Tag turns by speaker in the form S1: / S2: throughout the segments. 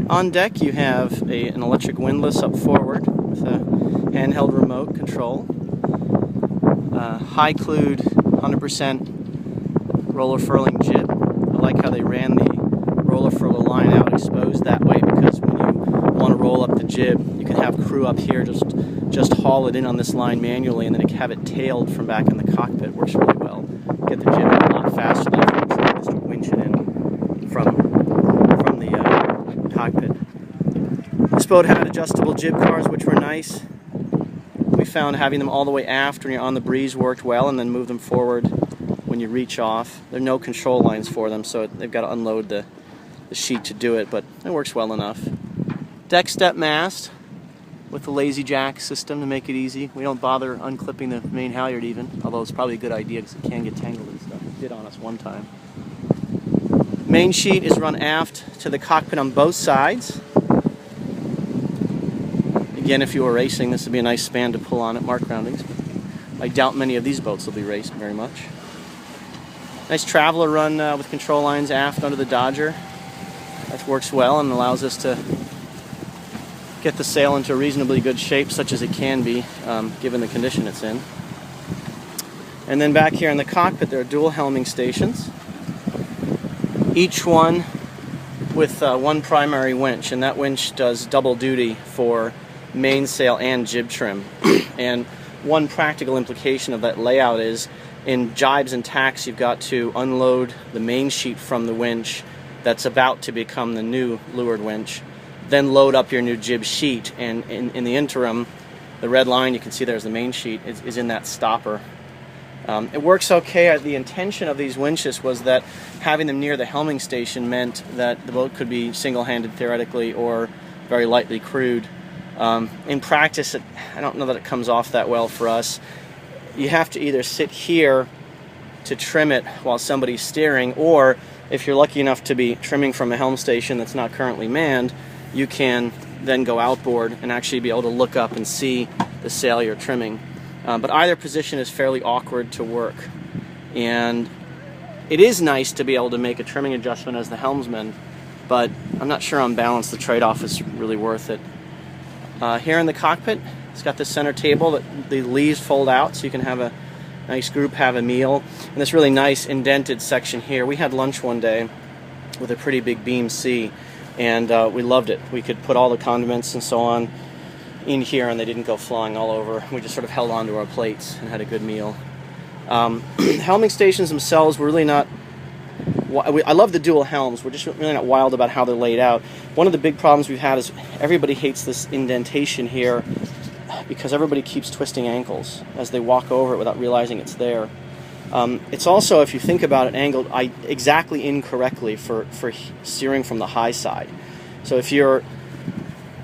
S1: On deck you have an electric windlass up forward with a handheld remote control. High-clued 100% roller furling jib. I like how they ran the roller furler line out exposed that way, because when you want to roll up the jib, you can have crew up here just haul it in on this line manually, and then have it tailed from back in the cockpit. It works really well. Get the jib a lot faster than if you try to just winch it in from the cockpit. This boat had adjustable jib cars, which were nice. We found having them all the way aft when you're on the breeze worked well, and then move them forward when you reach off. There are no control lines for them, so they've got to unload the sheet to do it, but it works well enough. Deck step mast with the lazy jack system to make it easy. We don't bother unclipping the main halyard even, although it's probably a good idea because it can get tangled and stuff. It did on us one time. Main sheet is run aft to the cockpit on both sides. Again, if you were racing, this would be a nice span to pull on at mark roundings. I doubt many of these boats will be raced very much. Nice traveler run with control lines aft under the Dodger. That works well and allows us to get the sail into reasonably good shape, such as it can be, given the condition it's in. And then back here in the cockpit, there are dual helming stations, each one with one primary winch, and that winch does double duty for mainsail and jib trim. And one practical implication of that layout is, in jibes and tacks, you've got to unload the main sheet from the winch that's about to become the new leeward winch, then load up your new jib sheet, and in the interim, the red line you can see there's the main sheet is in that stopper. It works okay. The intention of these winches was that having them near the helming station meant that the boat could be single-handed theoretically or very lightly crewed. In practice, I don't know that it comes off that well for us. You have to either sit here to trim it while somebody's steering, or if you're lucky enough to be trimming from a helm station that's not currently manned, you can then go outboard and actually be able to look up and see the sail you're trimming. But either position is fairly awkward to work. And it is nice to be able to make a trimming adjustment as the helmsman, but I'm not sure on balance the trade-off is really worth it. Here in the cockpit, it's got this center table that the leaves fold out so you can have a nice group have a meal. And this really nice indented section here. We had lunch one day with a pretty big beam sea, and we loved it. We could put all the condiments and so on in here and they didn't go flying all over. We just sort of held on to our plates and had a good meal. Helming stations themselves were really not... I love the dual helms. We're just really not wild about how they're laid out. One of the big problems we've had is everybody hates this indentation here because everybody keeps twisting ankles as they walk over it without realizing it's there. It's also, if you think about it, angled exactly incorrectly for steering from the high side. So if you're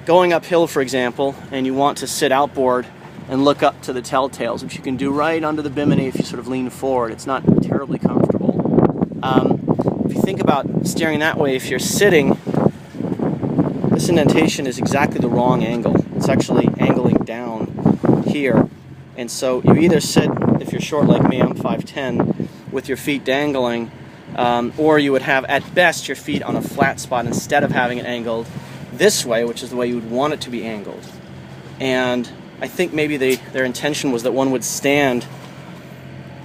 S1: going uphill, for example, and you want to sit outboard and look up to the telltales, which you can do right under the bimini if you sort of lean forward, it's not terribly comfortable. If you think about steering that way, if you're sitting, this indentation is exactly the wrong angle. It's actually angling down here. And so you either sit, if you're short like me, I'm 5'10", with your feet dangling, or you would have, at best, your feet on a flat spot instead of having it angled this way, which is the way you would want it to be angled. And I think maybe their intention was that one would stand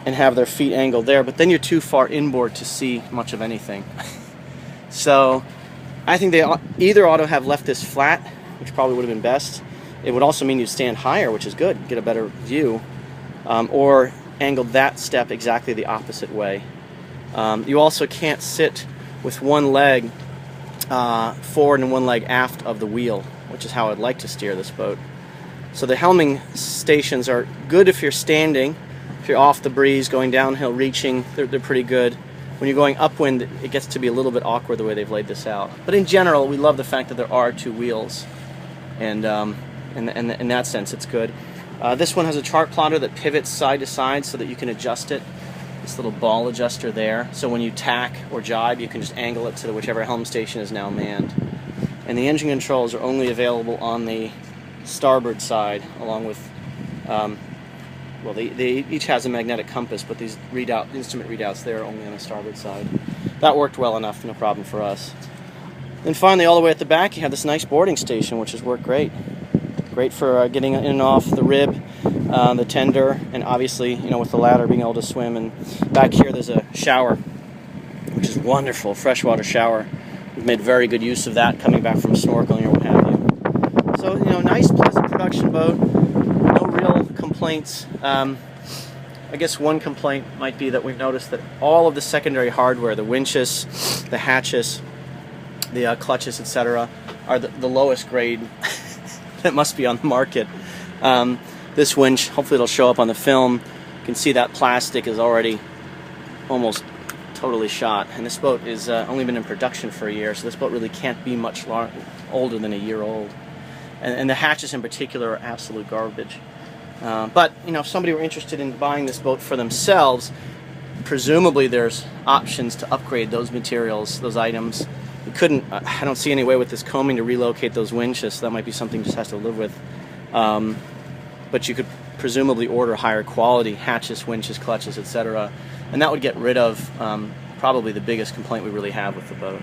S1: and have their feet angled there, but then you're too far inboard to see much of anything. So I think they either ought to have left this flat, which probably would have been best. It would also mean you'd stand higher, which is good, get a better view, or angled that step exactly the opposite way. You also can't sit with one leg forward and one leg aft of the wheel, which is how I'd like to steer this boat. So the helming stations are good if you're standing. If you're off the breeze, going downhill, reaching, they're pretty good. When you're going upwind, it gets to be a little bit awkward the way they've laid this out. But in general, we love the fact that there are two wheels, and in that sense, it's good. This one has a chart plotter that pivots side to side so that you can adjust it. This little ball adjuster there, so when you tack or jibe, you can just angle it to whichever helm station is now manned. And the engine controls are only available on the starboard side, along with, well, they each has a magnetic compass, but these instrument readouts there are only on the starboard side. That worked well enough, no problem for us. And finally, all the way at the back, you have this nice boarding station, which has worked great. Great for getting in and off the rib, the tender, and obviously, you know, with the ladder, being able to swim. And back here, there's a shower, which is wonderful, freshwater shower. We've made very good use of that coming back from snorkeling or what have you. So, you know, nice, pleasant production boat. No real complaints. I guess one complaint might be that we've noticed that all of the secondary hardware, the winches, the hatches, the clutches, etc., are the lowest grade that must be on the market. This winch, hopefully it'll show up on the film. You can see that plastic is already almost totally shot, and this boat is only been in production for a year, so this boat really can't be much older than a year old. And the hatches in particular are absolute garbage. But you know, if somebody were interested in buying this boat for themselves, presumably there's options to upgrade those materials, those items. You couldn't, I don't see any way with this coaming to relocate those winches, so that might be something you just has to live with. But you could presumably order higher quality hatches, winches, clutches, etc. And that would get rid of probably the biggest complaint we really have with the boat.